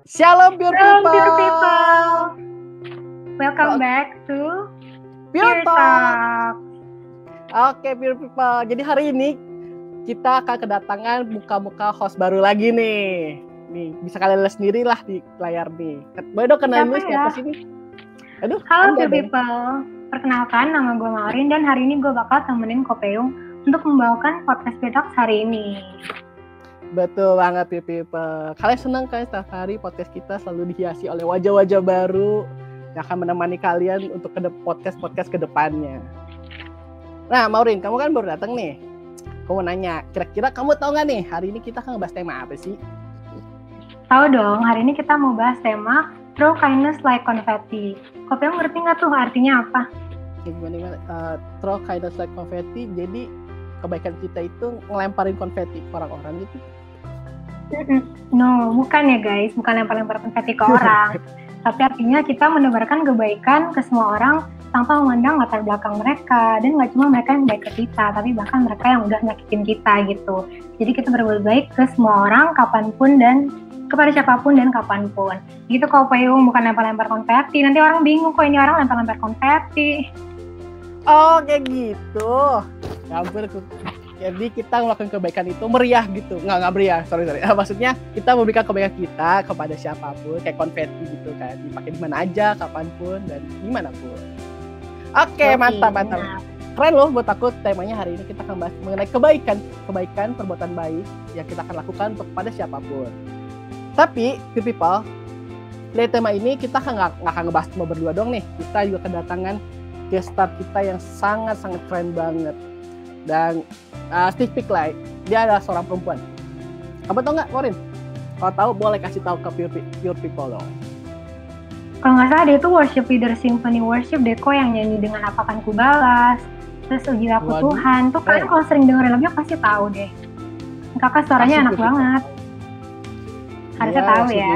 Shalom Pure Hello, People. Pure People. Welcome back to Pure Talk. Talk. Oke Pure People. Jadi hari ini kita akan kedatangan muka-muka host baru lagi nih. Nih bisa kalian lihat sendiri lah di layar nih. Boleh dong kenalin dulu siapa sih nih? Aduh. Halo Pure People. Perkenalkan, nama gue Maureen dan hari ini gue bakal temenin Kopeung untuk membawakan podcast Pure Talk hari ini. Betul banget Pure People. Kalian senang kan setiap hari podcast kita selalu dihiasi oleh wajah-wajah baru yang akan menemani kalian untuk podcast ke depannya. Nah, Maureen, kamu kan baru datang nih. Aku mau nanya, kira-kira kamu tahu nggak nih hari ini kita akan ngebahas tema apa sih? Tahu dong, hari ini kita mau bahas tema Throw Kindness Like Confetti. Kopeung ngerti nggak tuh artinya apa? Gimana? Throw kindness like confetti. Jadi kebaikan kita itu ngelemparin konfeti ke orang-orang gitu. No, bukan ya guys, bukan lempar-lempar konfeti ke orang. Tapi artinya kita menebarkan kebaikan ke semua orang tanpa memandang latar belakang mereka. Dan nggak cuma mereka yang baik ke kita, tapi bahkan mereka yang udah nyakitin kita gitu. Jadi kita berbuat baik ke semua orang, kapanpun dan kepada siapapun dan kapanpun. Gitu kok Payung, bukan lempar-lempar konfeti. Nanti orang bingung kok ini orang lempar-lempar konfeti. Oh, kayak gitu. Ya ampun, jadi kita melakukan kebaikan itu meriah gitu. Nggak meriah, sorry. Maksudnya kita memberikan kebaikan kita kepada siapapun, kayak konfeti gitu kan. Dipakai di mana aja, kapanpun, dan dimanapun. Oke, mantap. Keren loh buat aku, temanya hari ini kita akan bahas mengenai kebaikan, perbuatan baik yang kita akan lakukan untuk kepada siapapun. Tapi, people, dari tema ini kita nggak akan ngebahas cuma berdua dong nih. Kita juga kedatangan guest star kita yang sangat-sangat keren banget. Dan stick lah, dia adalah seorang perempuan. Kamu tahu nggak, Maureen? Kalau tahu boleh kasih tahu ke Pure People dong. Kalau nggak salah dia itu worship leader Symphony Worship Deko yang nyanyi dengan Apakan Ku Balas, terus Uji Aku Tuhan. Tuh kalian kalau sering dengerin lagunya pasti tahu deh. Kakak suaranya enak banget. Harusnya tahu ya.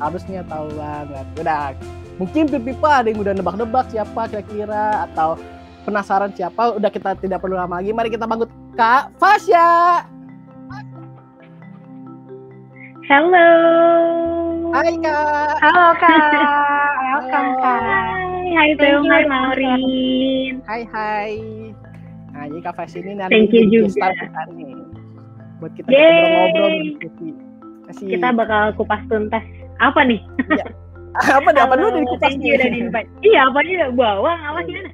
Harusnya tahu banget. Udah, mungkin Pure ada yang udah nebak-nebak siapa kira-kira atau penasaran siapa, udah kita tidak perlu lama lagi. Mari kita panggil Kak Fasya. Halo. Hai Kak. Halo Kak. Welcome Kak. Hai Teung, hai Maureen. Hai. Nah, jadi Kak Fasya ini nanti Thank you juga. nih. Buat kita ngobrol-ngobrol diskusi. Kita bakal kupas tuntas. Apa nih? Iya. Apa dulu dari kupas nih? Udah di-invite. Iya, apa nih? Bawang apa gimana?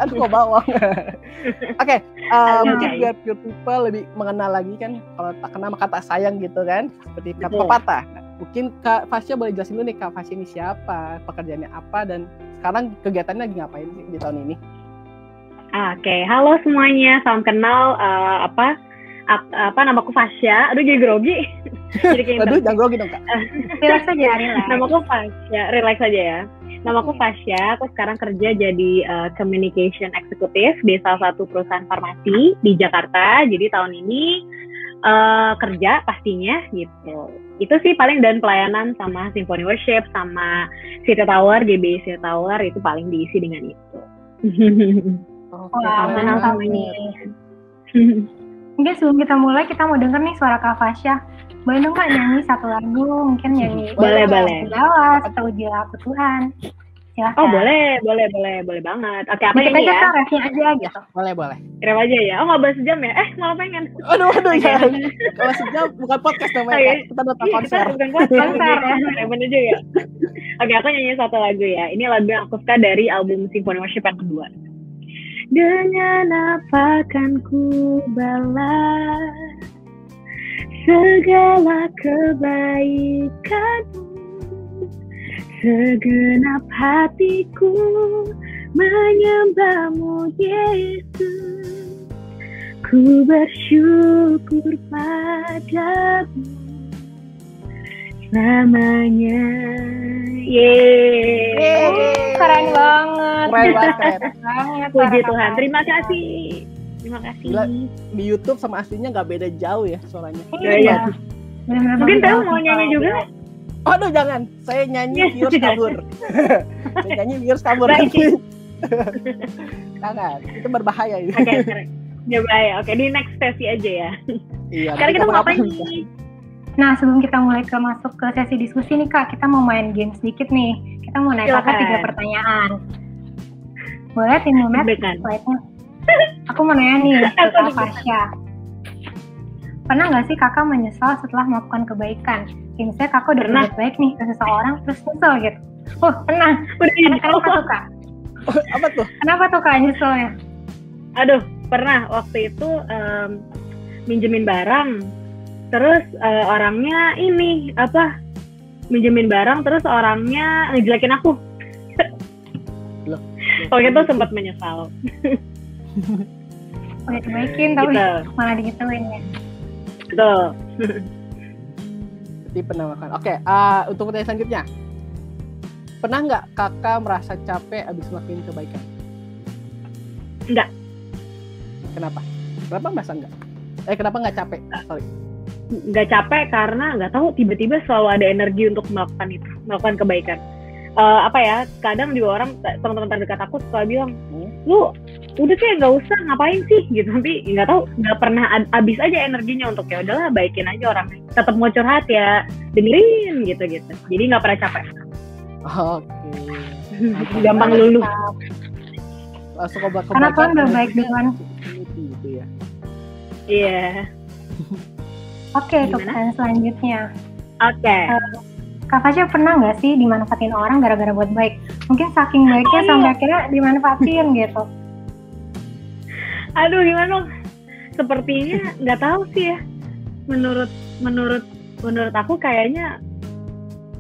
Aduh, kok bawang. Oke, mungkin biar Pure People lebih mengenal lagi kan, kalau tak kenal maka tak sayang gitu kan, seperti kata pepatah. Mungkin Kak Fasya boleh jelasin dulu nih, Kak Fasya ini siapa, pekerjaannya apa, dan sekarang kegiatannya lagi ngapain sih di tahun ini? Oke, halo semuanya, salam kenal. Namaku Fasya. Aduh, jadi grogi. Aduh, jangan grogi dong Kak. Relax aja, relax. Namaku Fasya, relax aja ya. Namaku Fasya, aku sekarang kerja jadi communication executive di salah satu perusahaan farmasi di Jakarta. Jadi tahun ini kerja pastinya gitu. Itu sih paling, dan pelayanan sama Symphony Worship sama City Tower, GBI City Tower itu paling diisi dengan itu. Wah, kenal sama ini. Mungkin sebelum kita mulai, kita mau denger nih suara Kak Fasya. Boleh dong Kak nyanyi satu lagu, mungkin nyanyi boleh. Balas atau Uji Aku Tuhan. Silahkan. Oh boleh banget. Oke, apa dikit nyanyi aja ya? Kak, refnya aja gitu. Boleh. Ref aja ya. Oh, nggak bahas sejam ya? Malah pengen. Aduh ya. Kalau sejam bukan podcast namanya. Kita nonton konser. Bukan konser ya. Bener juga. Oke, aku nyanyi satu lagu ya. Ini lagu yang aku suka dari album Symphony Worship yang kedua. Dengan apa kan ku balas segala kebaikanmu, segenap hatiku menyembahmu Yesus, ku bersyukur padamu selamanya. Keren banget. Puji Tuhan. Terima kasih. Gila, di YouTube sama aslinya nggak beda jauh ya suaranya. Iya. Mungkin kamu mau nyanyi juga? Aduh jangan, saya nyanyi Virus kabur. Saya nyanyi Virus kabur. Jangan, itu berbahaya itu. Oke, berbahaya. Oke, di next sesi aja ya. Iya. Sekarang kita mau ngapain nih? Nah, sebelum kita mulai masuk ke sesi diskusi nih Kak, kita mau main game sedikit nih. Kita mau nanya Kakak 3 pertanyaan. Boleh tim Mumet? Slide-nya. Aku mau nanya nih ke Kak Fasya. Pernah nggak sih Kakak menyesal setelah melakukan kebaikan? Misalnya Kakak udah berbuat baik nih ke seseorang, terus nyesel gitu. Pernah. Kenapa tuh Kak? Apa tuh? Kenapa tuh Kak nyeselnya? Aduh, pernah waktu itu minjemin barang. Terus orangnya ini minjemin barang terus orangnya ngejelekin aku. Waktu itu sempat menyesal. Udah dibaikin tapi gitu. Malah digituin ya. Betul. Jadi pernah makan. Oke, untuk pertanyaan selanjutnya. Pernah nggak Kakak merasa capek abis ngelakuin kebaikan? Enggak. Kenapa? Kenapa merasa enggak? Kenapa nggak capek? Sorry. Nggak capek karena nggak tahu tiba-tiba selalu ada energi untuk melakukan kebaikan. Kadang juga orang teman-teman terdekat aku suka bilang, lu udah sih nggak usah ngapain sih gitu, tapi nggak tahu nggak pernah habis aja energinya untuk ya udahlah baikin aja orang, tetap mau curhat ya dengerin gitu, jadi nggak pernah capek. Oke. Gampang luluh. Langsung kebaikan. Karena kan udah baik dengan gitu ya. Iya. Oke, ke pertanyaan selanjutnya. Oke. Kak Fasya pernah nggak sih dimanfaatin orang gara-gara buat baik? Mungkin saking baiknya sampai akhirnya dimanfaatin gitu. Aduh, gimana? Sepertinya nggak tahu sih ya. Menurut aku kayaknya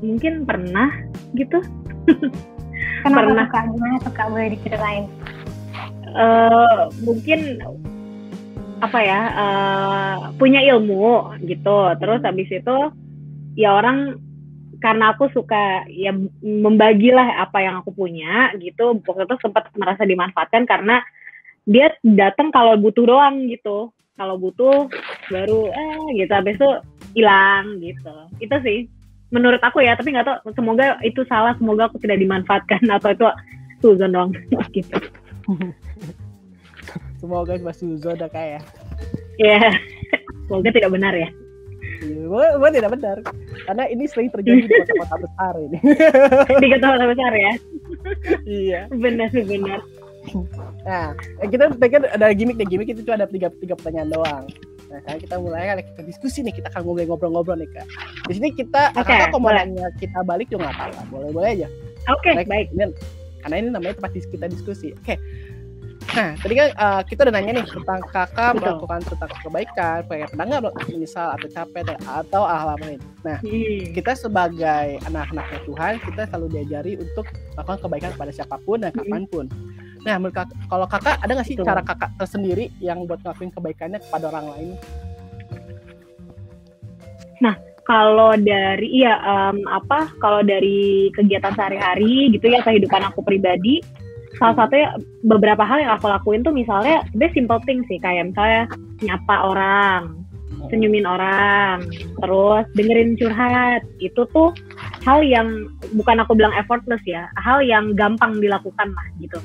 mungkin pernah gitu. Kenapa pernah. Kak? Gimana tuh Kak? Boleh diceritain? Mungkin punya ilmu gitu, terus habis itu ya orang, karena aku suka ya membagilah apa yang aku punya gitu, waktu itu sempat merasa dimanfaatkan karena dia datang kalau butuh doang gitu, kalau butuh baru gitu, habis itu hilang gitu. Itu sih menurut aku ya, tapi nggak tahu, semoga itu salah, semoga aku tidak dimanfaatkan atau itu suzon doang gitu. Semoga cuma suzon dah kayak. Ya, semoga tidak benar ya. Semoga tidak benar, karena ini sering terjadi di kota-kota besar ini. Di kota-kota besar ya. Iya. Benar. Nah, kita ada gimmick itu cuma ada tiga pertanyaan doang. Nah, sekarang kita mulai kita diskusi nih, kita akan mulai ngobrol-ngobrol nih Kak. Di sini kita kakak mau nanya kita balik juga nggak apa-apa, boleh aja. Oke, baik. Karena ini namanya tempat kita diskusi. Oke. Nah, tadi kan kita udah nanya nih tentang Kakak melakukan tentang kebaikan, pernah nggak menyesal atau capek atau hal lain. Nah, kita sebagai anak-anaknya Tuhan, kita selalu diajari untuk melakukan kebaikan kepada siapapun dan kapanpun. Nah, kalau Kakak ada nggak sih cara Kakak tersendiri yang buat ngelakuin kebaikannya kepada orang lain? Nah, kalau dari kalau dari kegiatan sehari-hari gitu ya, kehidupan aku pribadi, salah satunya beberapa hal yang aku lakuin tuh misalnya sebenarnya simple thing sih, kayak misalnya nyapa orang, senyumin orang, terus dengerin curhat. Itu tuh hal yang bukan aku bilang effortless ya, hal yang gampang dilakukan lah gitu.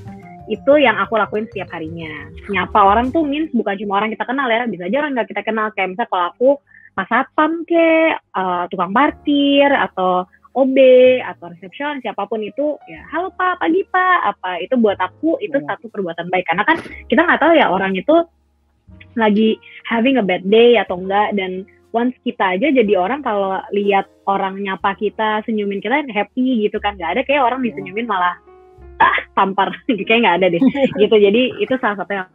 Itu yang aku lakuin setiap harinya. Nyapa orang tuh means bukan cuma orang kita kenal ya, bisa aja orang nggak kita kenal. Kayak misalnya kalau aku pas satpam tukang parkir atau OB atau resepsion, siapapun itu ya, halo Pak, pagi Pak, apa itu buat aku itu satu perbuatan baik, karena kan kita nggak tahu ya orang itu lagi having a bad day atau enggak, dan once kita aja jadi orang kalau lihat orang nyapa kita, senyumin kita happy gitu kan, nggak ada kayak orang disenyumin malah tampar kayak nggak ada deh gitu. Jadi itu salah satu yang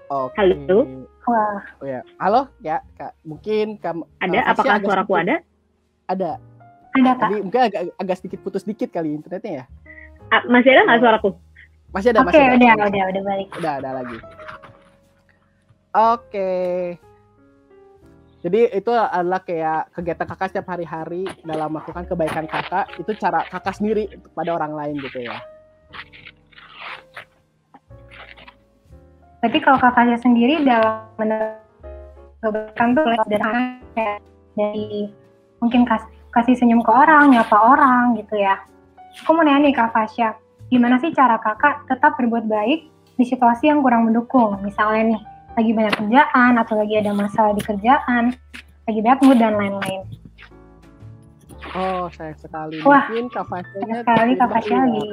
halo. Wah. Oh ya, halo ya Kak. Mungkin kamu ada? Apakah suaraku ada? Ada. Ada Kak. Jadi mungkin agak sedikit putus dikit kali internetnya ya. Masih ada nggak suaraku? Masih ada. Oke, udah balik. Udah ada lagi. Oke. Jadi itu adalah kayak kegiatan Kakak setiap hari-hari dalam melakukan kebaikan Kakak. Itu cara Kakak sendiri kepada orang lain gitu ya. Berarti kalau Kak Fasya sendiri dalam kebaikan tuh sederhana ya, dari mungkin kasih senyum ke orang, nyapa orang gitu ya. Aku mau nanya nih Kak Fasya, gimana sih cara Kakak tetap berbuat baik di situasi yang kurang mendukung? Misalnya nih, lagi banyak kerjaan atau lagi ada masalah di kerjaan, lagi bad mood dan lain-lain. Oh, sayang sekali. Wah, Mungkin Kak Fasya sekali Kak Fasya lagi.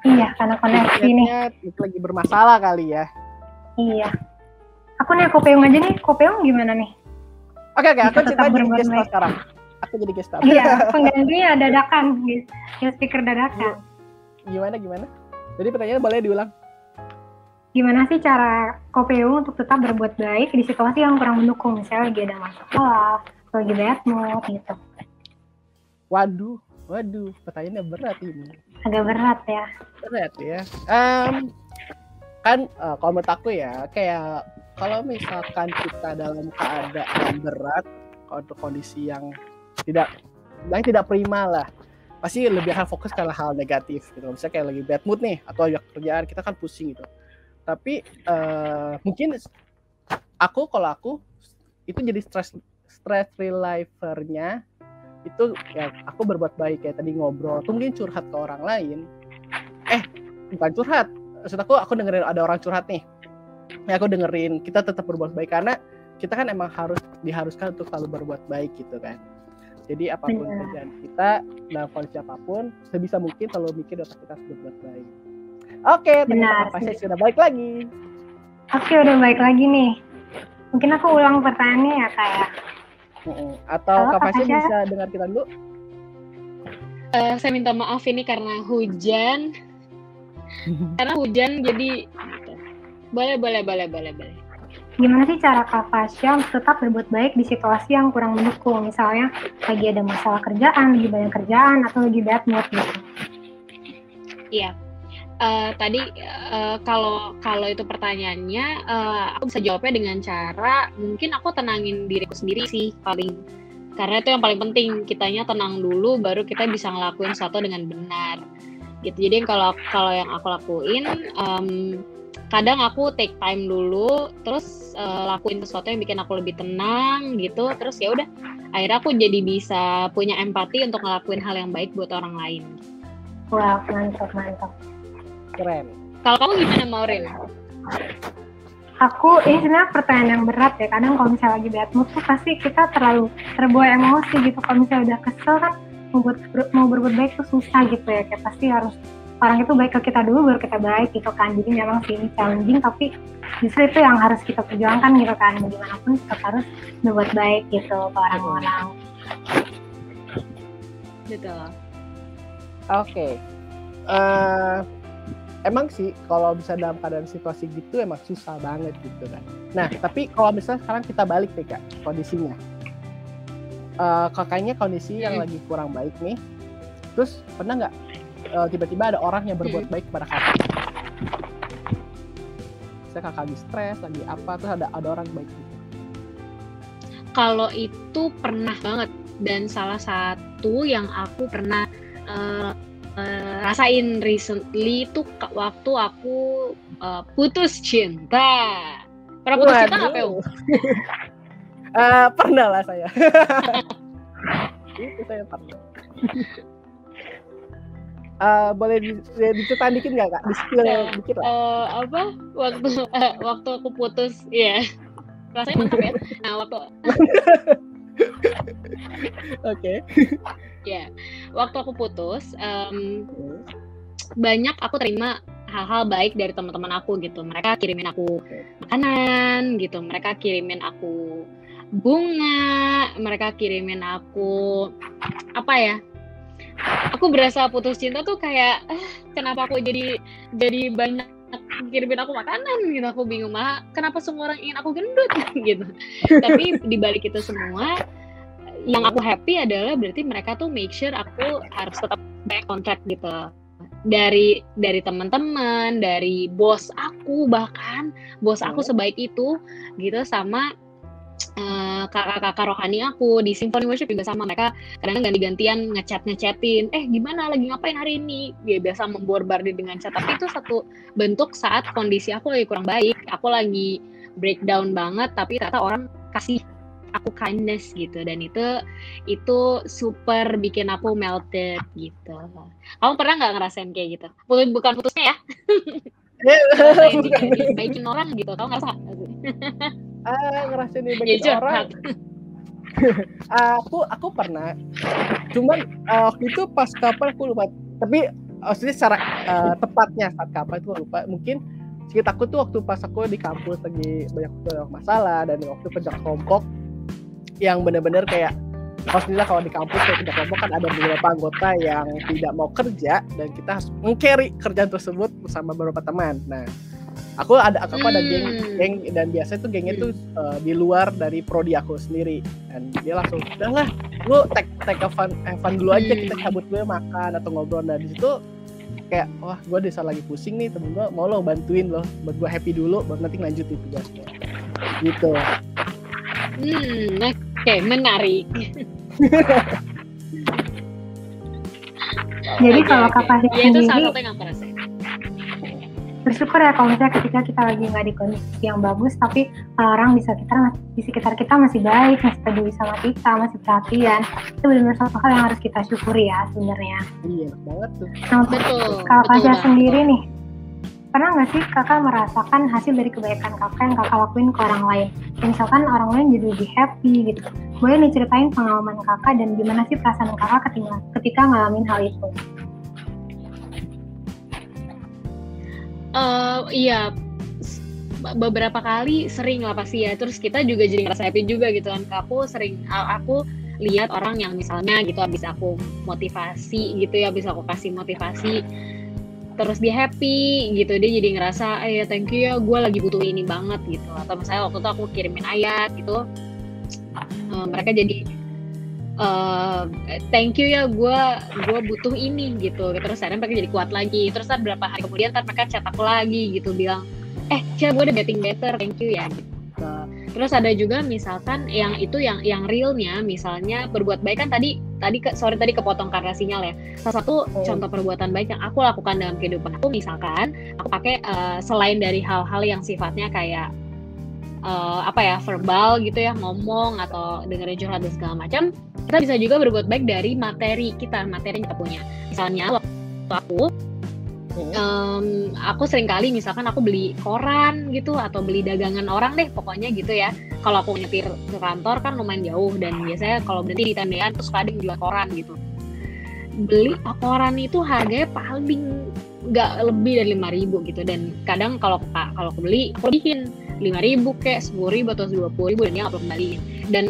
Iya, karena koneksi nih. Lagi bermasalah kali ya. Iya. Aku nih Kopeung aja nih. Kopeung gimana nih? Oke, aku Bisa cerita tetap jadi berbuat guest star baik. sekarang. Aku jadi guest star. Iya, penggantinya dadakan, guest speaker dadakan. Gimana? Jadi pertanyaannya boleh diulang. Gimana sih cara Kopeung untuk tetap berbuat baik di situasi yang kurang mendukung? Misalnya lagi ada masalah, atau lagi bad mood gitu. Waduh, pertanyaannya berat ini. Agak berat ya. Berat ya. Kan kalau menurut aku ya, kayak kalau misalkan kita dalam keadaan berat, atau kondisi yang tidak prima lah, pasti lebih akan fokus ke hal negatif gitu. Misalnya kayak lagi bad mood nih, atau ya kerjaan kita kan pusing gitu. Tapi mungkin kalau aku itu jadi stress reliever-nya itu ya aku berbuat baik kayak tadi ngobrol, tuh mungkin curhat ke orang lain. Bukan curhat, maksud aku dengerin ada orang curhat nih. Ya aku dengerin, kita tetap berbuat baik karena kita kan emang diharuskan untuk selalu berbuat baik gitu kan. Jadi apapun kerjaan kita dalam kondisi apapun, sebisa mungkin selalu mikir otak kita harus berbuat baik. Oke, ternyata Kak Fasya sudah balik lagi. Oke, udah balik lagi nih. Mungkin aku ulang pertanyaannya ya Kak ya. Atau Kak Fasya bisa dengar kita dulu? Saya minta maaf ini karena hujan. Karena hujan jadi boleh. Gimana sih cara Kak Fasya untuk tetap berbuat baik di situasi yang kurang mendukung? Misalnya lagi ada masalah kerjaan, lagi banyak kerjaan, atau lagi bad mood gitu. Iya. Tadi kalau itu pertanyaannya, aku bisa jawabnya dengan cara mungkin aku tenangin diriku sendiri sih paling, karena itu yang paling penting, kitanya tenang dulu baru kita bisa ngelakuin sesuatu dengan benar gitu. Jadi kalau yang aku lakuin, kadang aku take time dulu, terus lakuin sesuatu yang bikin aku lebih tenang gitu, terus ya udah akhirnya aku jadi bisa punya empati untuk ngelakuin hal yang baik buat orang lain. Wah, mantap. Keren. Kalau kamu gimana, Maureen? Aku, ini sebenarnya pertanyaan yang berat ya. Kadang kalau misalnya lagi bad mood tuh pasti kita terlalu terbawa emosi gitu. Kalau misalnya udah kesel kan mau berbuat baik tuh susah gitu ya. Kayak pasti harus orang itu baik ke kita dulu baru kita baik gitu kan. Jadi memang sih ini challenging, tapi justru itu yang harus kita perjuangkan gitu kan. Bagaimanapun kita harus berbuat baik gitu ke orang-orang. Betul. Oke. Emang sih kalau bisa dalam keadaan situasi gitu emang susah banget gitu kan. Nah tapi kalau misalnya sekarang kita balik nih Kak kondisinya, kakaknya kondisi yang lagi kurang baik nih, terus pernah nggak tiba-tiba ada orang yang berbuat baik kepada kakak? Misalnya kakak lagi stres, lagi apa, terus ada orang baik gitu. Kalau itu pernah banget, dan salah satu yang aku pernah rasain recently itu waktu aku putus cinta. Pernah putus cinta nggak, Peu? Pernah lah saya. Itu saya pernah. Boleh diceritain dikit nggak Kak? Di-spill dikit lah. Waktu aku putus, ya rasanya mantap ya. Nah Oke. Ya, waktu aku putus, banyak aku terima hal-hal baik dari teman-teman aku gitu. Mereka kirimin aku makanan gitu, mereka kirimin aku bunga, mereka kirimin aku apa ya? Aku berasa putus cinta tuh kayak kenapa aku jadi banyak kirimin aku makanan gitu. Aku bingung kenapa semua orang ingin aku gendut gitu. Tapi dibalik itu semua, yang aku happy adalah berarti mereka tuh make sure aku harus tetap back on track gitu. Dari teman-teman, dari bos aku, bahkan bos aku sebaik itu gitu, sama kakak-kakak rohani aku di Symphony Worship juga sama. Mereka kadang ganti-gantian ngechatin, gimana lagi ngapain hari ini, dia biasa memborbardir dengan chat. Tapi itu satu bentuk saat kondisi aku lagi kurang baik, aku lagi breakdown banget, tapi ternyata orang kasih aku kindness gitu, dan itu super bikin aku melted gitu. Kamu pernah nggak ngerasain kayak gitu? Bukan putusnya ya? ngerasain Bukan. baikin orang gitu, tau nggak sih? Ngerasain Ya dibagiin orang. curhat. Aku pernah, cuman waktu itu pas kapan aku lupa. Tapi maksudnya secara tepatnya saat kapan itu lupa. Mungkin sedikit aku tuh waktu pas aku di kampus lagi banyak masalah, dan waktu kerja kelompok yang benar-benar kayak alhamdulillah kalau di kampus kayak kerja kelompok kan ada beberapa anggota yang tidak mau kerja dan kita harus meng-carry kerjaan tersebut bersama beberapa teman. Nah, aku ada geng dan biasanya tuh gengnya tuh di luar dari prodi aku sendiri, dan dia langsung udahlah lu take a fun dulu aja, kita cabut dulu makan atau ngobrol. Nah di situ kayak wah gue desa lagi pusing nih, temen gue mau lo bantuin lo buat gue happy dulu baru nanti lanjutin tugasnya gitu. Oke, menarik. Jadi kalau Kakak ya itu salah sendiri satu yang aku rasain. bersyukur ya kalau misalnya ketika kita lagi nggak di kondisi yang bagus, tapi orang di sekitar kita masih baik, masih peduli sama kita, masih perhatian. Itu benar-benar satu hal yang harus kita syukuri ya sebenarnya. Iya enak banget tuh. Nah, Betul. kalau betul Fasya banget. sendiri nih, pernah nggak sih kakak merasakan hasil dari kebaikan kakak yang kakak lakuin ke orang lain? Dan misalkan orang lain jadi lebih happy gitu. Boleh nih ceritain pengalaman kakak dan gimana sih perasaan kakak ketika ngalamin hal itu? Iya, beberapa kali sering lah pasti ya. Terus kita juga jadi ngerasa happy juga gitu kan. Aku lihat orang yang misalnya gitu habis aku motivasi gitu ya, habis aku kasih motivasi, terus dia happy gitu, dia jadi ngerasa ya thank you ya, gue lagi butuh ini banget gitu. Atau misalnya waktu itu aku kirimin ayat gitu, mereka jadi thank you ya, gue butuh ini gitu. Terus akhirnya mereka jadi kuat lagi. Terus beberapa hari kemudian mereka chat aku lagi gitu, bilang Cia gue udah getting better, thank you ya gitu. Terus ada juga misalkan yang realnya, misalnya berbuat baik kan tadi kepotong karena sinyal ya. Salah satu contoh perbuatan baik yang aku lakukan dalam kehidupan aku, misalkan aku pakai selain dari hal-hal yang sifatnya kayak verbal gitu ya, ngomong atau dengerin curhat dan segala macam, kita bisa juga berbuat baik dari materi yang kita punya. Misalnya waktu aku sering kali misalkan aku beli koran gitu atau beli dagangan orang deh pokoknya gitu ya. Kalau aku nyetir ke kantor kan lumayan jauh, dan biasanya kalau berhenti di tendean terus kadang jual koran gitu. Beli koran itu harganya paling nggak lebih dari 5.000 gitu, dan kadang kalau aku beli aku lebihin 5.000 kayak 10.000 atau 20.000 dan dia nggak perlu kembaliin. Dan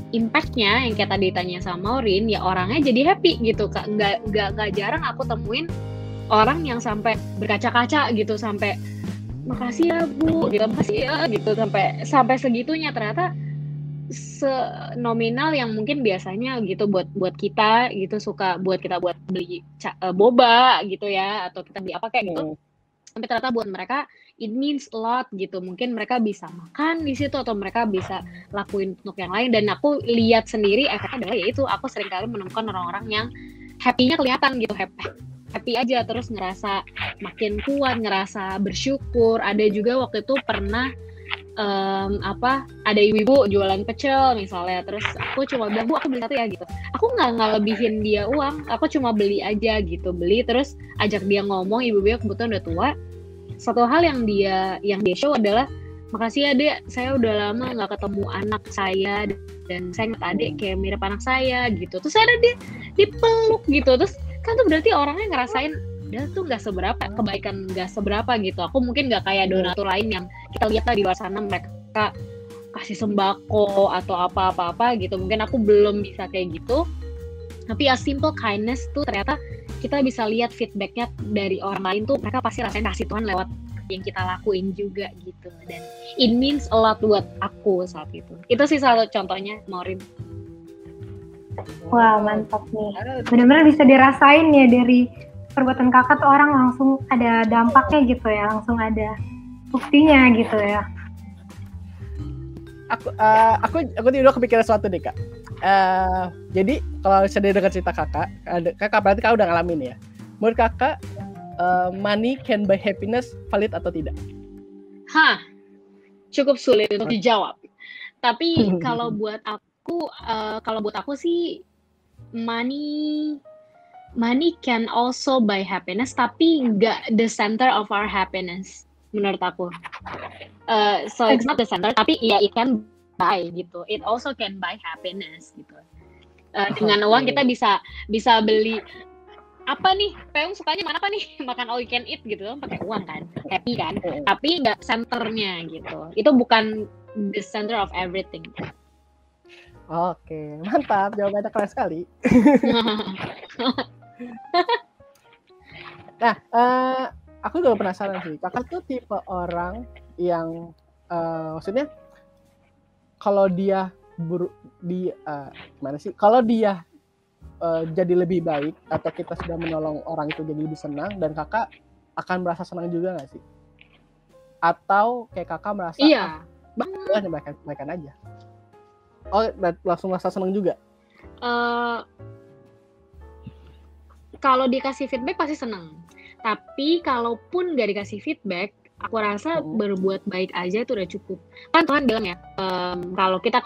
impactnya yang kayak tadi ditanya sama Maureen, ya orangnya jadi happy gitu. Nggak jarang aku temuin orang yang sampai berkaca-kaca gitu, sampai makasih ya Bu gitu, makasih ya gitu, sampai segitunya. Ternyata senominal yang mungkin biasanya gitu buat kita gitu, suka buat beli boba gitu ya, atau kita beli apa kayak gitu, tapi ternyata buat mereka it means a lot gitu. Mungkin mereka bisa makan di situ atau mereka bisa lakuin untuk yang lain. Dan aku lihat sendiri efeknya adalah yaitu aku seringkali menemukan orang-orang yang happy-nya kelihatan gitu, happy aja, terus ngerasa makin kuat, ngerasa bersyukur. Ada juga waktu itu pernah ada ibu-ibu jualan pecel misalnya, terus aku cuma bilang, Bu aku beli satu ya gitu. Aku nggak lebihin dia uang, aku cuma beli aja gitu, beli terus ajak dia ngomong. Ibu-ibu kebetulan udah tua. Satu hal yang dia show adalah, makasih ya Dek, saya udah lama nggak ketemu anak saya dan saya ngeliat Adek kayak mirip anak saya gitu. Terus ada dia dipeluk gitu, terus kan tuh berarti orangnya ngerasain dia tuh nggak seberapa, kebaikan nggak seberapa gitu. Aku mungkin nggak kayak donatur lain yang kita lihat lah di luar sana mereka kasih sembako atau apa-apa gitu. Mungkin aku belum bisa kayak gitu, tapi a simple kindness tuh ternyata kita bisa lihat feedbacknya dari orang lain tuh, mereka pasti rasain kasih Tuhan lewat yang kita lakuin juga gitu. Dan it means a lot buat aku saat itu. Itu sih salah contohnya, Maureen. Wah mantap nih, benar-benar bisa dirasain ya dari perbuatan kakak tuh orang langsung ada dampaknya gitu ya, langsung ada buktinya gitu ya. Aku tiba-tiba kepikiran sesuatu deh Kak. Jadi kalau saya dengar cerita kakak berarti kakak udah ngalamin ya. Menurut kakak money can buy happiness valid atau tidak? Cukup sulit untuk dijawab. Tapi kalau buat aku sih money money can also buy happiness, tapi nggak the center of our happiness menurut aku. So it's not the center, tapi ya it can buy gitu. It also can buy happiness gitu. Dengan uang kita bisa beli apa nih? Peung sukanya mana apa nih? Makan all you can eat gitu kan pakai uang kan, happy kan? Tapi nggak centernya gitu. Itu bukan the center of everything. Oke, mantap. Jawabannya keren sekali. Nah, aku juga penasaran sih. Kakak tuh tipe orang yang maksudnya kalau dia gimana sih? Kalau dia jadi lebih baik atau kita sudah menolong orang itu jadi lebih senang, dan kakak akan merasa senang juga nggak sih? Atau kayak kakak merasa baik-baikan aja? Oh, langsung merasa senang juga? Kalau dikasih feedback pasti senang. Tapi kalaupun gak dikasih feedback, aku rasa berbuat baik aja itu udah cukup. Kan Tuhan bilang ya, kalau kita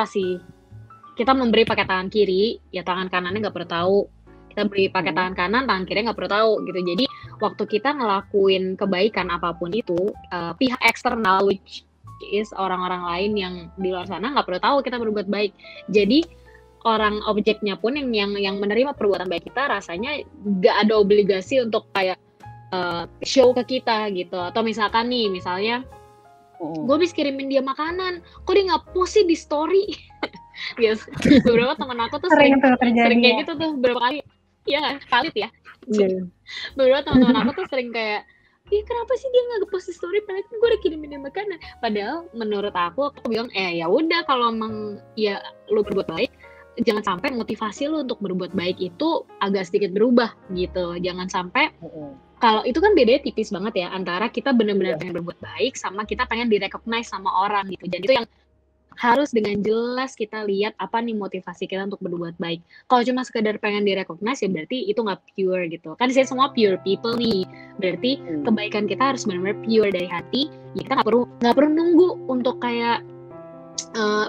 memberi pakai tangan kiri, ya tangan kanannya nggak perlu tahu. Kita beri pakai tangan kanan, tangan kiri nggak perlu tahu gitu. Jadi waktu kita ngelakuin kebaikan apapun itu, pihak eksternal which is orang-orang lain yang di luar sana nggak perlu tahu kita berbuat baik. Jadi orang objeknya pun yang menerima perbuatan baik kita rasanya nggak ada obligasi untuk kayak show ke kita gitu. Atau misalkan nih, misalnya gue habis kirimin dia makanan, kok dia nggak post sih di story? Yes. Beberapa teman aku tuh sering kayak gitu tuh beberapa kali. Ya valid ya. Beberapa teman-teman aku tuh sering kayak, kenapa sih dia nggak nge-post di story? Padahal gue udah kirimin dia makanan. Padahal menurut aku bilang, ya udah kalau emang ya lu berbuat baik, jangan sampai motivasi lu untuk berbuat baik itu agak sedikit berubah gitu. Jangan sampai kalau itu kan bedanya tipis banget ya antara kita benar-benar pengen berbuat baik sama kita pengen di-recognize sama orang gitu. Jadi itu yang harus dengan jelas kita lihat apa nih motivasi kita untuk berbuat baik. Kalau cuma sekedar pengen di-recognize ya berarti itu nggak pure gitu. Kan saya semua pure people nih. Berarti kebaikan kita harus benar-benar pure dari hati. Ya kita nggak perlu nunggu untuk kayak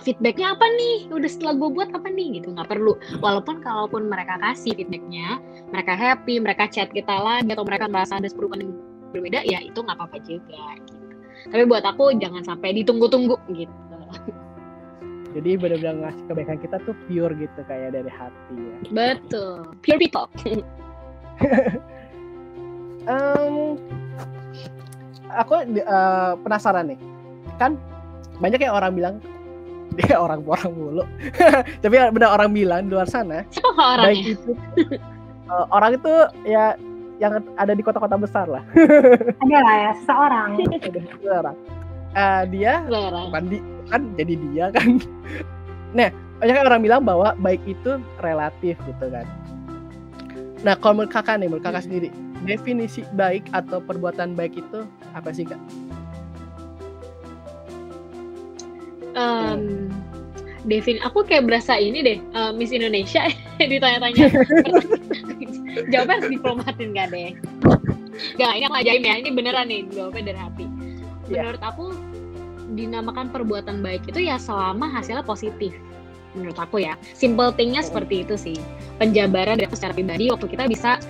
feedbacknya apa nih, udah setelah gue buat apa nih gitu, nggak perlu. Walaupun kalaupun mereka kasih feedbacknya, mereka happy, mereka chat kita lagi atau mereka merasa ada perubahan yang berbeda, ya itu nggak apa-apa juga gitu. Tapi buat aku jangan sampai ditunggu-tunggu gitu. Jadi benar-benar ngasih kebaikan kita tuh pure gitu, kayak dari hati ya. Betul, pure people. Aku penasaran nih, kan banyak yang orang bilang dia orang mulu. Tapi benar orang bilang di luar sana. Siapa orangnya? Baik itu orang itu ya yang ada di kota-kota besar lah. Ada lah ya, seseorang. Dia kan jadi dia kan. Nah, banyak orang bilang bahwa baik itu relatif gitu kan. Nah, kalau menurut kakak sendiri, definisi baik atau perbuatan baik itu apa sih, Kak? Aku kayak berasa ini deh, Miss Indonesia ditanya-tanya. Jawabnya harus diplomatin gak deh? Gak, ini aku ajaib ya, ini beneran nih jawabnya dari hati. Menurut aku dinamakan perbuatan baik itu ya selama hasilnya positif. Menurut aku ya, simple thing-nya seperti itu sih. Penjabaran dari aku secara pribadi, waktu kita bisa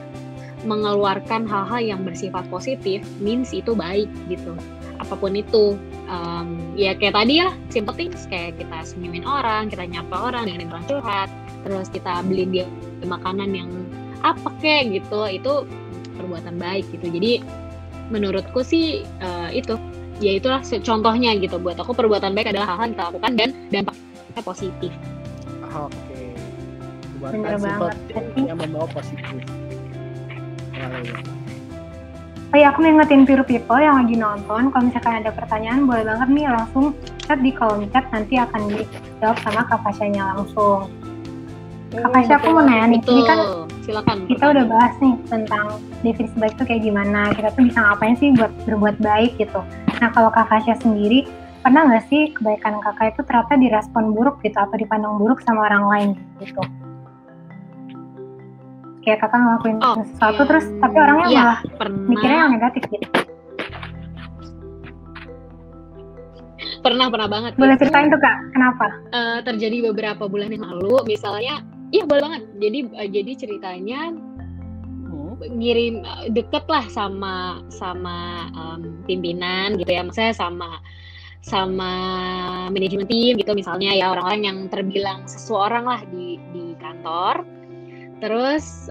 mengeluarkan hal-hal yang bersifat positif, means itu baik gitu. Apapun itu, ya kayak tadi ya, simple things, kayak kita senyumin orang, kita nyapa orang, dengerin orang curhat, terus kita beliin dia makanan yang apa kayak gitu, itu perbuatan baik gitu. Jadi menurutku sih itu, ya itulah contohnya gitu. Buat aku perbuatan baik adalah hal-hal yang kita lakukan dan dampaknya positif. Oke. Bukan simple thing yang membawa positif. Oh iya, aku ngingetin pure people yang lagi nonton, kalau misalkan ada pertanyaan boleh banget nih langsung chat di kolom chat, nanti akan dijawab sama Kak Fasya-nya langsung. Kak Fasya, aku mau nanya nih, ini kan silakan, kita udah bahas nih tentang definisi baik itu kayak gimana, kita tuh bisa ngapain sih buat berbuat baik gitu. Nah, kalau Kak Fasya sendiri, pernah nggak sih kebaikan kakak itu ternyata direspon buruk gitu, atau dipandang buruk sama orang lain gitu? Kayak kakak ngelakuin sesuatu terus tapi orangnya malah mikirnya yang negatif gitu. Pernah banget. Boleh ceritain tuh Kak, kenapa? Terjadi beberapa bulan yang lalu, misalnya, iya boleh banget. Jadi ceritanya ngirim deket lah sama pimpinan gitu ya, maksudnya sama manajemen tim gitu misalnya ya, orang-orang yang terbilang seseorang lah di kantor. Terus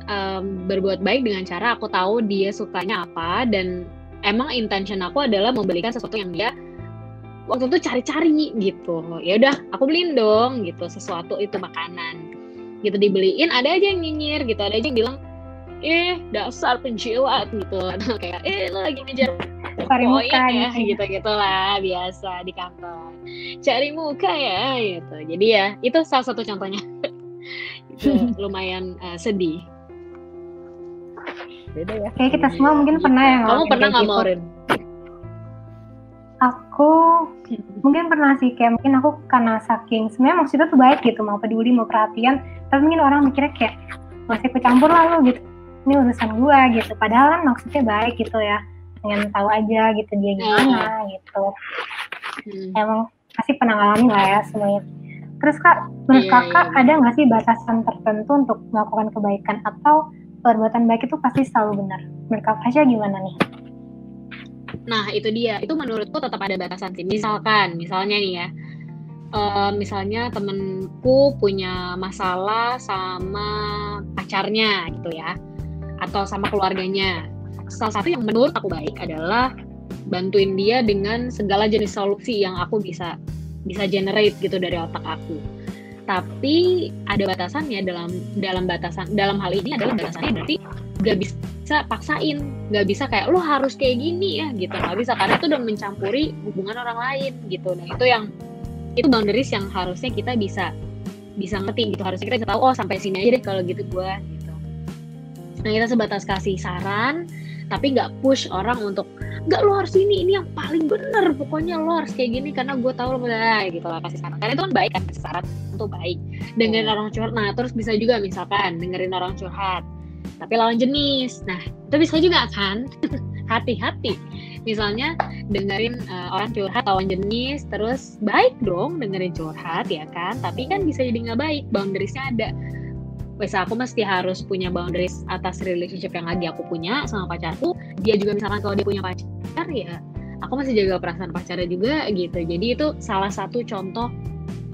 berbuat baik dengan cara aku tahu dia sukanya apa, dan emang intention aku adalah membelikan sesuatu yang dia waktu itu cari-cari gitu. Ya udah, aku beliin dong gitu sesuatu itu, makanan gitu dibeliin. Ada aja yang nyinyir gitu, ada aja yang bilang dasar penjiwat gitu, kayak lo lagi ngejar Cari muka ya gitu. gitulah biasa di kantor, cari muka ya gitu. Jadi ya itu salah satu contohnya. Itu lumayan sedih. Beda ya. Kayak kita semua mungkin pernah ya Kamu ngalamin pernah kayak nggak, gitu. Maureen? Aku mungkin pernah sih, kayak mungkin aku karena saking sebenarnya maksudnya tuh baik gitu, mau peduli, mau perhatian, tapi mungkin orang mikirnya kayak masih ikut campur lah lo gitu, ini urusan gua gitu, padahal kan maksudnya baik gitu ya, pengen tahu aja gitu dia gimana gitu. Emang pasti pernah ngalamin lah ya semuanya. Terus Kak, menurut Kakak ada nggak sih batasan tertentu untuk melakukan kebaikan, atau perbuatan baik itu pasti selalu benar? Menurut Kak Fasya gimana nih? Nah itu dia, itu menurutku tetap ada batasan sih. Misalnya nih ya, misalnya temenku punya masalah sama pacarnya gitu ya, atau sama keluarganya. Salah satu yang menurut aku baik adalah bantuin dia dengan segala jenis solusi yang aku bisa generate gitu dari otak aku. Tapi ada batasannya, dalam hal ini adalah batasannya berarti gak bisa paksain, gak bisa kayak lo harus kayak gini ya gitu, gak bisa, karena itu udah mencampuri hubungan orang lain gitu. Nah itu boundaries yang harusnya kita bisa ngerti gitu, harusnya kita bisa tahu sampai sini aja deh kalau gitu gue gitu. Nah kita sebatas kasih saran, tapi nggak push orang untuk nggak lo harus ini yang paling bener, pokoknya lo harus kayak gini karena gue tahu lo bener gitu lah, kasih saran. Karena itu kan baik kan, kasih saran itu baik. Dengerin orang curhat, nah terus bisa juga misalkan dengerin orang curhat tapi lawan jenis, nah itu bisa juga kan. Hati-hati, misalnya dengerin orang curhat lawan jenis, terus baik dong dengerin curhat ya kan, tapi kan bisa jadi nggak baik, boundariesnya ada. Wes aku mesti harus punya boundaries atas relationship yang lagi aku punya sama pacarku. Dia juga misalkan kalau dia punya pacar ya aku masih jaga perasaan pacarnya juga gitu. Jadi itu salah satu contoh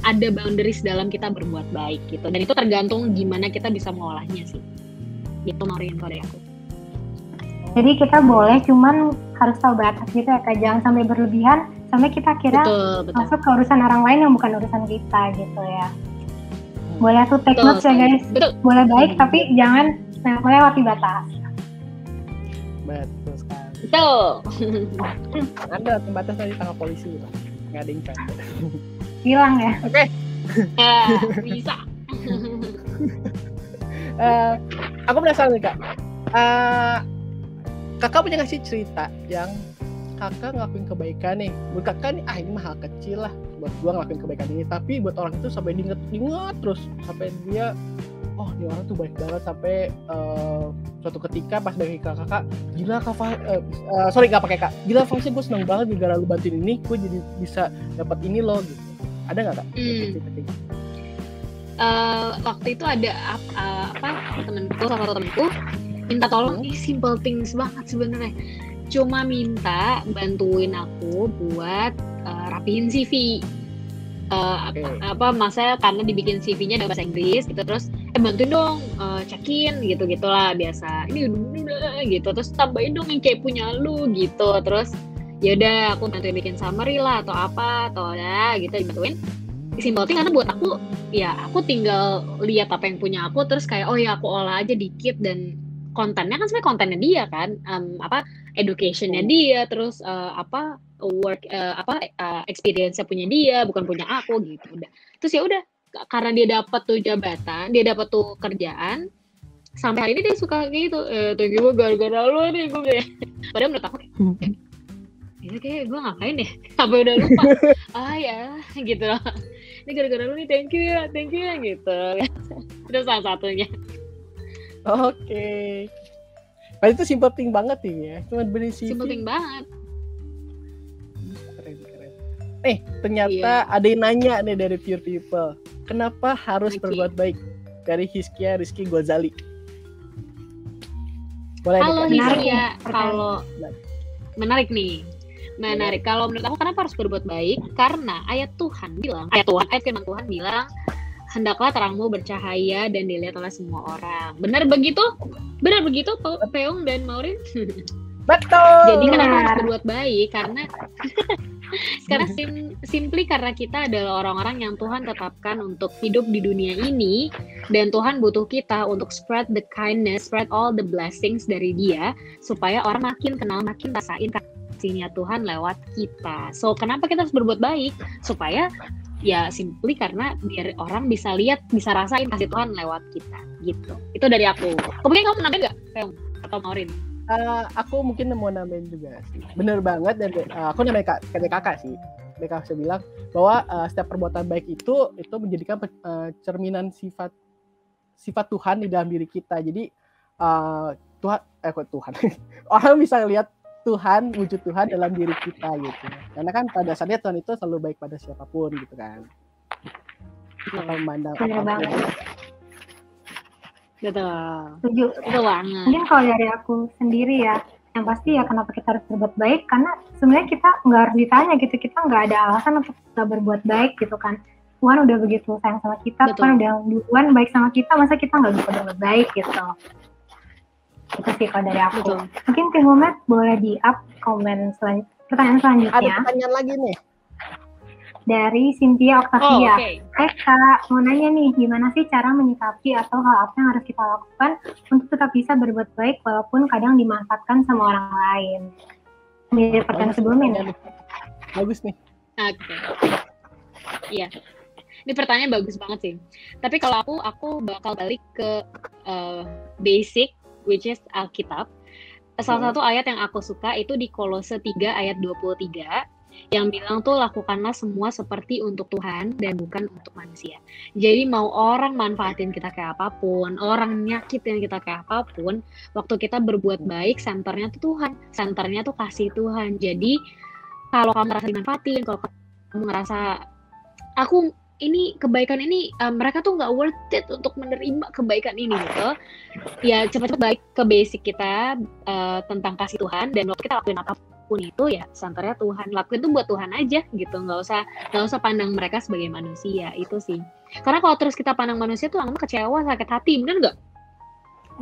ada boundaries dalam kita berbuat baik gitu. Dan itu tergantung gimana kita bisa mengolahnya sih. Gitu Maureen kalau dari aku. Jadi kita boleh, cuman harus tahu batas gitu ya Kak, jangan sampai berlebihan sampai kita kira Betul. masuk ke urusan orang lain yang bukan urusan kita gitu ya. Boleh tuh take notes ya guys. Betul. Boleh baik tapi jangan melewati batas. Betul sekali. Betul. Ada batas tadi tangkap polisi gitu. Nggak ada yang canda. Hilang ya. Oke. Bisa. Aku penasaran nih Kak. Kakak punya nggak sih cerita yang kakak ngelakuin kebaikan nih, buat kakak nih ini mah hal kecil lah buat gua ngelakuin kebaikan ini, tapi buat orang itu sampai diinget terus, sampai dia ini orang tuh baik banget, sampai suatu ketika pas bagi kakak, gila nggak pakai kak, gila Fasya gue seneng banget gara-gara lu bantuin ini, gue jadi bisa dapat ini loh gitu. Ada nggak Kak? Waktu itu ada salah satu temenku minta tolong, simple things banget sebenarnya, cuma minta bantuin aku buat rapihin CV. Masa karena dibikin CV-nya dalam bahasa Inggris gitu, terus bantuin dong check-in gitu-gitulah biasa. Ini udah gitu, terus tambahin dong yang kayak punya lu gitu. Terus ya udah aku bantuin bikin summary lah atau apa atau ada gitu, dibantuin. Simple thing, karena buat aku ya aku tinggal lihat apa yang punya aku, terus kayak aku olah aja dikit, dan kontennya kan sebenarnya kontennya dia kan, educationnya dia, terus experience-nya punya dia, bukan punya aku gitu. Udah. Terus ya udah, karena dia dapat tuh jabatan, dia dapat tuh kerjaan, sampai hari ini dia suka kayak gitu. Thank you gara-gara lo nih gue. Padahal menurut aku kayak gue ngapain ya? Apa udah lupa? Ya gitu loh. Ini gara-gara lu nih, thank you ya gitu. Itu salah satunya. Oke. Padahal itu simple thing banget nih ya. Cuma beli CV. Simple thing banget. Keren. Ternyata ada yang nanya nih dari Pure People. Kenapa harus berbuat baik? Dari Rizky Ghazali. Boleh Halo nih, Kak. Menarik Hisia, nih, kalau menarik nih. Menarik. Kalau menurut aku kenapa harus berbuat baik? Karena ayat firman Tuhan bilang, hendaklah terangmu bercahaya dan dilihat oleh semua orang. Benar begitu? Benar begitu, Peung dan Maureen? Betul. Jadi kenapa Benar. harus berbuat baik? Karena simply karena kita adalah orang-orang yang Tuhan tetapkan untuk hidup di dunia ini, dan Tuhan butuh kita untuk spread the kindness, spread all the blessings dari Dia, supaya orang makin kenal, makin rasain kasihnya Tuhan lewat kita. So kenapa kita harus berbuat baik? Supaya ya simply karena biar orang bisa lihat, bisa rasain kasih Tuhan lewat kita gitu. Itu dari aku. Kemudian kamu nambahin nggak, Peung atau Maureen? Aku mungkin mau nambahin juga sih. Bener banget, dan aku namanya kakak sih. Mereka bisa bilang bahwa setiap perbuatan baik itu menjadikan cerminan sifat Tuhan di dalam diri kita. Jadi Tuhan orang bisa lihat Tuhan, wujud Tuhan dalam diri kita gitu. Karena kan pada dasarnya Tuhan itu selalu baik pada siapapun gitu kan. Kita memandang Bener apapun. banget. Betul. Setuju. Itu banget. Mungkin kalau dari aku sendiri ya, yang pasti ya kenapa kita harus berbuat baik, karena sebenarnya kita nggak harus ditanya gitu, kita nggak ada alasan untuk nggak berbuat baik gitu kan. Tuhan udah begitu sayang sama kita, Betul. Tuhan udah duluan baik sama kita, masa kita nggak bisa berbuat baik gitu. Itu sih kalau dari aku. Betul. Mungkin Teh Muhammad boleh di-up pertanyaan Ada selanjutnya pertanyaan lagi nih. dari Cynthia Oh, Octavia. oke. Hai Kak, mau nanya nih, gimana sih cara menyikapi atau hal apa yang harus kita lakukan untuk tetap bisa berbuat baik walaupun kadang dimanfaatkan sama orang lain? Mirip pertanyaan sebelumnya nih. Bagus nih. Oke. Iya. Ini pertanyaan bagus banget sih. Tapi kalau aku bakal balik ke basic, which is Alkitab. Salah satu ayat yang aku suka itu di Kolose 3 ayat 23 yang bilang tuh lakukanlah semua seperti untuk Tuhan dan bukan untuk manusia. Jadi mau orang manfaatin kita kayak apapun, orang nyakitin kita kayak apapun, waktu kita berbuat baik, senternya tuh Tuhan, senternya tuh kasih Tuhan. Jadi kalau kamu merasa dimanfaatin, kalau kamu ngerasa aku ini kebaikan ini mereka tuh nggak worth it untuk menerima kebaikan ini gitu, ya cepat-cepat balik ke basic kita tentang kasih Tuhan, dan waktu kita lakuin apapun itu ya senternya Tuhan, lakuin itu buat Tuhan aja gitu, nggak usah pandang mereka sebagai manusia. Itu sih, karena kalau terus kita pandang manusia tuh langsung kecewa, sakit hati, bener nggak?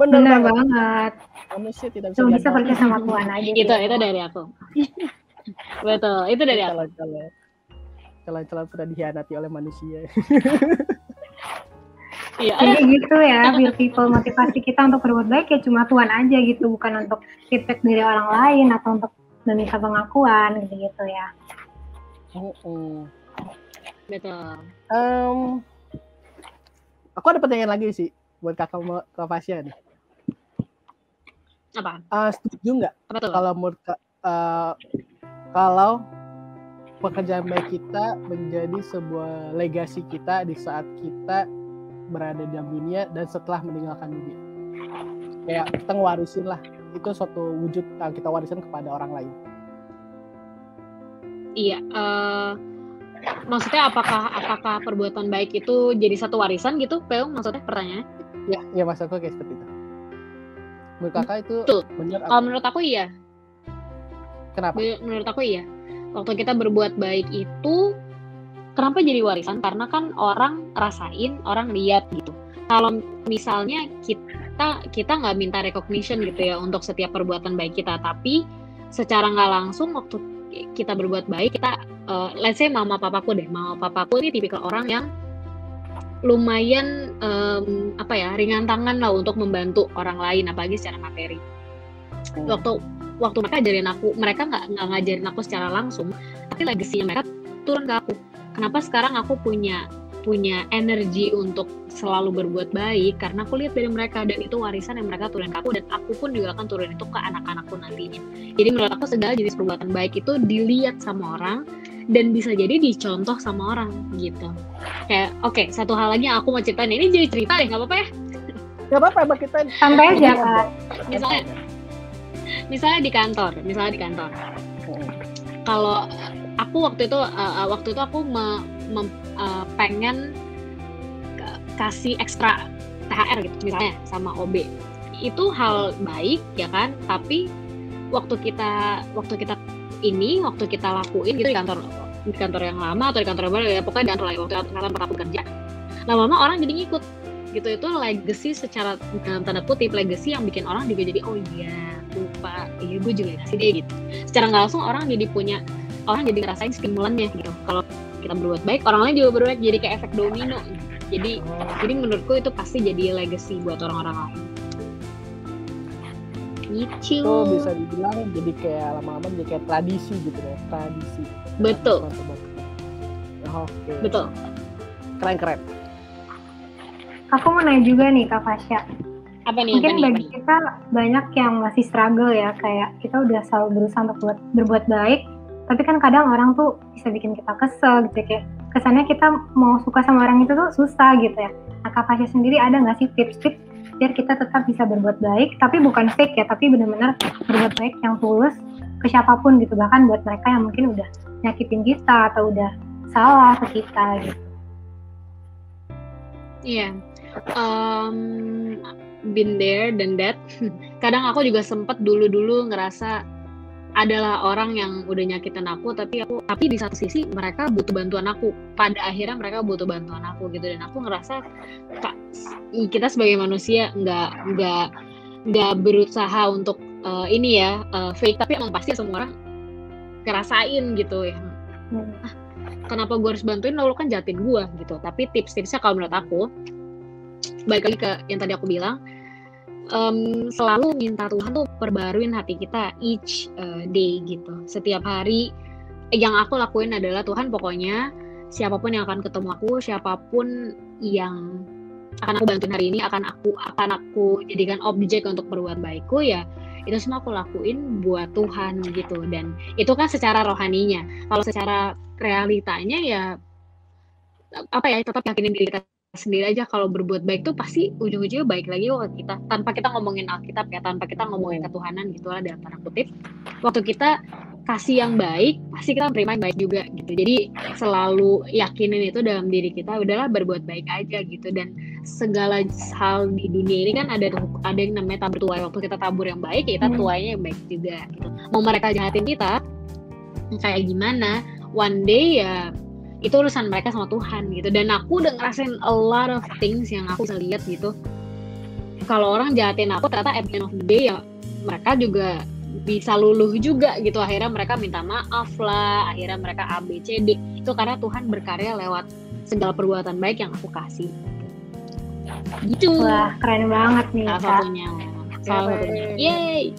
Benar banget. Manusia tidak bisa Cuma bisa percaya sama Tuhan aja. Itu dari aku. Betul, itu dari aku. Calon-calon sudah dikhianati oleh manusia. Iya. Jadi gitu ya, biar people motivasi kita untuk berbuat baik ya cuma Tuhan aja gitu, bukan untuk feedback dari orang lain atau untuk meminta pengakuan gitu ya. Betul. Aku ada pertanyaan lagi sih buat kakak Fasya nih. Apa? Setuju nggak Apa tuh? kalau menurut kalau pekerjaan baik kita menjadi sebuah legasi kita di saat kita berada dalam dunia dan setelah meninggalkan dunia? Kayak kita ngewarisin lah, itu suatu wujud yang kita warisin kepada orang lain. Iya, maksudnya apakah perbuatan baik itu jadi satu warisan gitu, Peung? Maksudnya pertanyaannya? Ya maksudku kayak seperti itu. Menurut kakak itu Betul. benar? Kalau menurut aku iya. Kenapa? Menurut aku iya. Waktu kita berbuat baik itu, kenapa jadi warisan? Karena kan orang rasain, orang lihat gitu. Kalau misalnya kita nggak minta recognition gitu ya untuk setiap perbuatan baik kita, tapi secara nggak langsung waktu kita berbuat baik, kita let's say mama papaku ini tipikal orang yang lumayan ringan tangan lah untuk membantu orang lain, apalagi secara materi. Waktu mereka ajarin aku, mereka nggak ngajarin aku secara langsung, tapi legasinya mereka turun ke aku. Kenapa sekarang aku punya energi untuk selalu berbuat baik? Karena aku lihat dari mereka, dan itu warisan yang mereka turun ke aku, dan aku pun juga akan turun itu ke anak-anakku nantinya. Jadi menurut aku segala jenis perbuatan baik itu dilihat sama orang dan bisa jadi dicontoh sama orang gitu. Kayak oke, satu hal lagi yang aku mau ceritain, ini jadi cerita deh, nggak apa-apa ya? Nggak apa-apa, kita Santai aja Kak. Misalnya di kantor. Kalau aku waktu itu aku pengen kasih ekstra THR gitu misalnya sama OB. itu hal baik ya kan, tapi waktu kita lakuin gitu di kantor yang lama atau di kantor yang baru ya, pokoknya di kantor lain, waktu tempat aku kerja, lama-lama orang jadi ngikut gitu. Itu legacy secara dalam tanda kutip, legacy yang bikin orang juga jadi oh iya lupa, iya gue juga kasih deh gitu. Secara nggak langsung orang jadi ngerasain stimulannya gitu. Kalau kita berbuat baik, orang lain juga berbuat, jadi kayak efek domino. Jadi menurutku itu pasti jadi legacy buat orang-orang lain. Gitu. Itu bisa dibilang jadi kayak lama-lama jadi kayak tradisi gitu ya, tradisi. Betul. Oke. Betul. Keren. Aku mau nanya juga nih Kak Fasya. Apa nih? Mungkin bagi kita banyak yang masih struggle ya, kayak kita udah selalu berusaha untuk berbuat baik, tapi kan kadang orang tuh bisa bikin kita kesel gitu, kayak kesannya kita mau suka sama orang itu tuh susah gitu ya. Nah, Kak Fasya sendiri ada nggak sih tips-tips biar kita tetap bisa berbuat baik, tapi bukan fake ya, tapi benar-benar berbuat baik yang tulus ke siapapun gitu, bahkan buat mereka yang mungkin udah nyakitin kita atau udah salah ke kita gitu. Iya, been there than that. Kadang aku juga sempet dulu ngerasa adalah orang yang udah nyakitin aku, tapi di satu sisi mereka butuh bantuan aku. Pada akhirnya mereka butuh bantuan aku gitu, dan aku ngerasa kita sebagai manusia nggak berusaha untuk fake, tapi emang pasti semua orang ngerasain gitu ya. Kenapa gue harus bantuin, lo kan jahatin gue gitu. Tapi tips-tipsnya kalau menurut aku, balik lagi ke yang tadi aku bilang, selalu minta Tuhan tuh perbaruin hati kita each day gitu. Setiap hari yang aku lakuin adalah, Tuhan pokoknya siapapun yang akan ketemu aku, siapapun yang akan aku bantuin hari ini, akan aku jadikan objek untuk berbuat baikku, ya itu semua aku lakuin buat Tuhan gitu. Dan itu kan secara rohaninya. Kalau secara realitanya ya tetap yakinin diri kita sendiri aja. Kalau berbuat baik tuh pasti ujung-ujungnya baik lagi ke kita, tanpa kita ngomongin Alkitab ya, tanpa kita ngomongin ketuhanan gitu lah dalam tanda kutip. Waktu kita kasih yang baik, pasti kita terima yang baik juga gitu. Jadi selalu yakinin itu dalam diri kita, udahlah berbuat baik aja gitu. Dan segala hal di dunia ini kan ada yang namanya tabur tuai. Waktu kita tabur yang baik, ya kita tuainya yang baik juga gitu. Mau mereka jahatin kita kayak gimana, one day ya itu urusan mereka sama Tuhan gitu. Dan aku udah ngerasain a lot of things yang aku bisa lihat gitu. Kalau orang jahatin aku, ternyata at the end of the day ya mereka juga bisa luluh juga gitu. Akhirnya mereka minta maaf lah, akhirnya mereka ABCD. Itu karena Tuhan berkarya lewat segala perbuatan baik yang aku kasih gitu. Wah, keren banget nih Kak. Salah satunya. Yeay.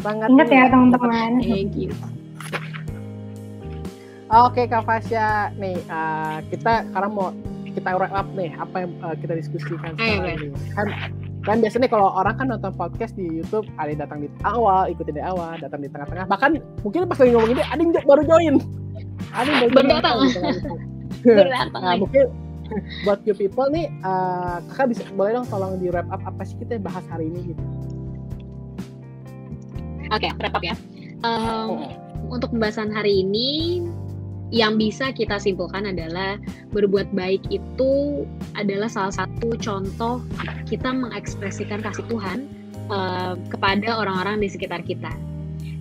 Ingat ya teman-teman. Thank you. Oke Kak Fasya, nih kita sekarang mau kita wrap up nih apa yang kita diskusikan sekarang ini. Kan biasanya kalau orang kan nonton podcast di YouTube, ada yang datang di awal, ikutin di awal, datang di tengah-tengah, bahkan mungkin pas lagi ngomong ini ada yang baru join, ada yang baru datang. Nah, mungkin buat you people nih, kakak bisa boleh dong tolong di wrap up apa sih kita bahas hari ini gitu. Oke, wrap up ya. Untuk pembahasan hari ini, yang bisa kita simpulkan adalah berbuat baik itu adalah salah satu contoh kita mengekspresikan kasih Tuhan kepada orang-orang di sekitar kita,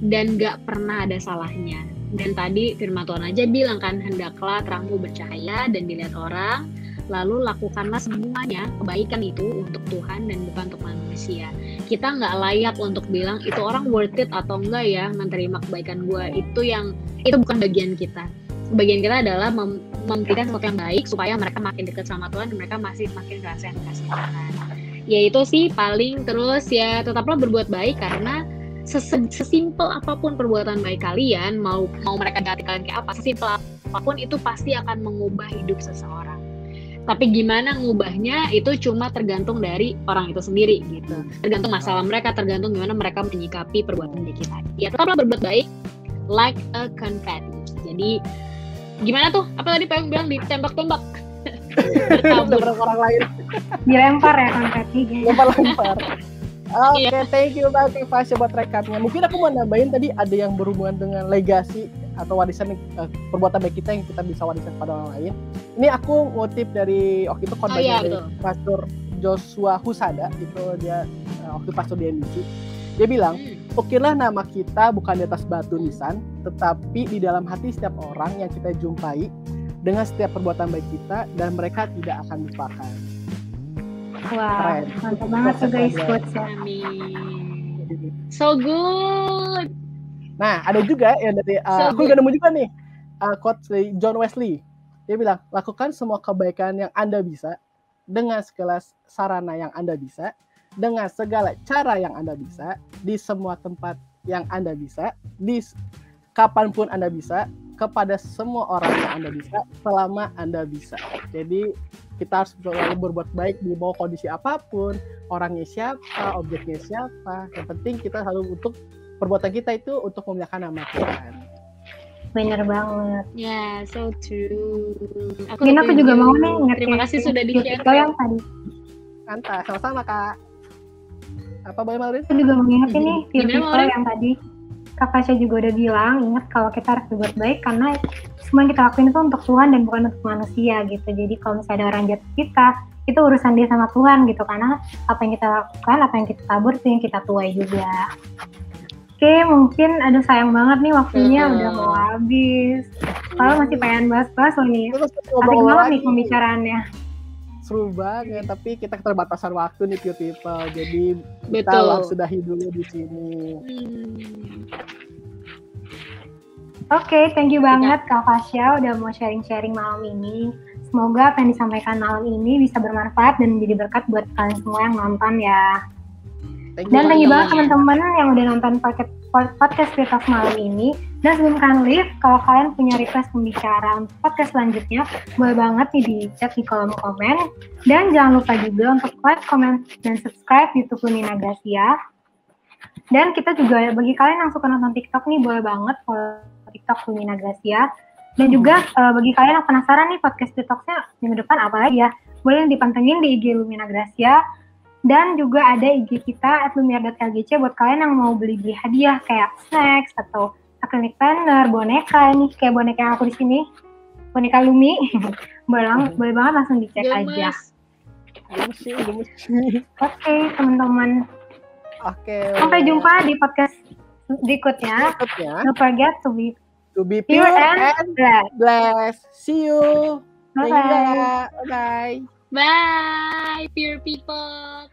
dan gak pernah ada salahnya. Dan tadi firman Tuhan aja bilang kan, hendaklah terangmu bercahaya dan dilihat orang, lalu lakukanlah semuanya kebaikan itu untuk Tuhan dan bukan untuk manusia. Kita nggak layak untuk bilang itu orang worth it atau enggak ya menerima kebaikan gue. Itu bukan bagian kita. Bagian kita adalah memberikan sesuatu yang baik supaya mereka makin dekat sama Tuhan dan mereka masih makin ngerasain kasih Tuhan. Ya itu sih paling. Terus ya tetaplah berbuat baik, karena sesimpel apapun perbuatan baik kalian, mau mereka ganti kalian kayak apa, sesimpel apapun itu pasti akan mengubah hidup seseorang. Tapi gimana ngubahnya itu cuma tergantung dari orang itu sendiri gitu. Tergantung masalah mereka, tergantung gimana mereka menyikapi perbuatan baik kita. Ya tetaplah berbuat baik like a confetti. Jadi gimana tuh? Apa tadi pengen bilang ditembak-tembak? Bertabur orang lain. Dilempar ya confetti. Lempar. Oke, thank you banget Fasya buat recapnya. Mungkin aku mau nambahin tadi ada yang berhubungan dengan legasi atau warisan perbuatan baik kita yang kita bisa wariskan pada orang lain. Ini aku ngutip dari waktu itu khotbahnya dari Pastor Joshua Husada, itu dia waktu pas di MBC, dia bilang, ukirlah nama kita bukan di atas batu nisan, tetapi di dalam hati setiap orang yang kita jumpai dengan setiap perbuatan baik kita, dan mereka tidak akan lupakan. Wah, Keren. mantap banget tuh guys quotes ya. Amin. So good. Nah, ada juga yang dari aku juga nemu juga nih quote dari John Wesley. Dia bilang, lakukan semua kebaikan yang Anda bisa dengan segala sarana yang Anda bisa, dengan segala cara yang Anda bisa, di semua tempat yang Anda bisa, di kapanpun Anda bisa, kepada semua orang yang Anda bisa, selama Anda bisa. Jadi kita harus selalu berbuat baik di bawah kondisi apapun, orangnya siapa, objeknya siapa. Yang penting kita selalu untuk perbuatan kita itu untuk memuliakan nama Tuhan. Bener banget. Ya, so true. Mungkin aku juga mau nih ngerti. Terima kasih sudah di-share. Itu yang tadi. Mantap, sama-sama Kak. Apa boleh Malin? Aku juga mengingat nih Gimana, people Maureen? yang tadi Kak Fasya juga udah bilang, ingat kalau kita harus berbuat baik karena semua yang kita lakuin itu untuk Tuhan dan bukan untuk manusia gitu. Jadi kalau misalnya ada orang jahat kita, itu urusan dia sama Tuhan gitu, karena apa yang kita lakukan, apa yang kita tabur itu yang kita tuai juga. Oke, mungkin ada sayang banget nih waktunya udah mau habis. Kalau masih pengen bahas-bahas nih. Asik banget nih pembicaraannya. Seru banget, tapi kita keterbatasan waktu nih Pure People. Jadi kita Betul. harus sudahi dulu di sini. Oke, thank you banget Kak Fasya udah mau sharing-sharing malam ini. Semoga apa yang disampaikan malam ini bisa bermanfaat dan menjadi berkat buat kalian semua yang nonton ya. Dan thank you banget teman-teman yang udah nonton podcast Pure Talk malam ini. Dan sebelum kalian leave, kalau kalian punya request pembicara untuk podcast selanjutnya, boleh banget nih di chat di kolom komen. Dan jangan lupa juga untuk like, comment, dan subscribe YouTube Lumina Gracia. Dan kita juga, bagi kalian yang suka nonton TikTok nih, boleh banget follow TikTok Lumina Gracia. Dan juga bagi kalian yang penasaran nih podcast TikToknya minggu depan apa lagi ya, boleh dipantengin di IG Lumina Gracia. Dan juga ada IG kita @lumiar.lgc buat kalian yang mau beli-beli hadiah kayak snacks atau acrylic planner, boneka nih kayak boneka yang aku di sini, boneka Lumi. boleh banget langsung dicek aja. Gemes. Oke, teman-teman. Oke. Sampai jumpa di podcast berikutnya. Don't forget to be pure and blessed. See you. Bye-bye. Bye. Bye, Pure People.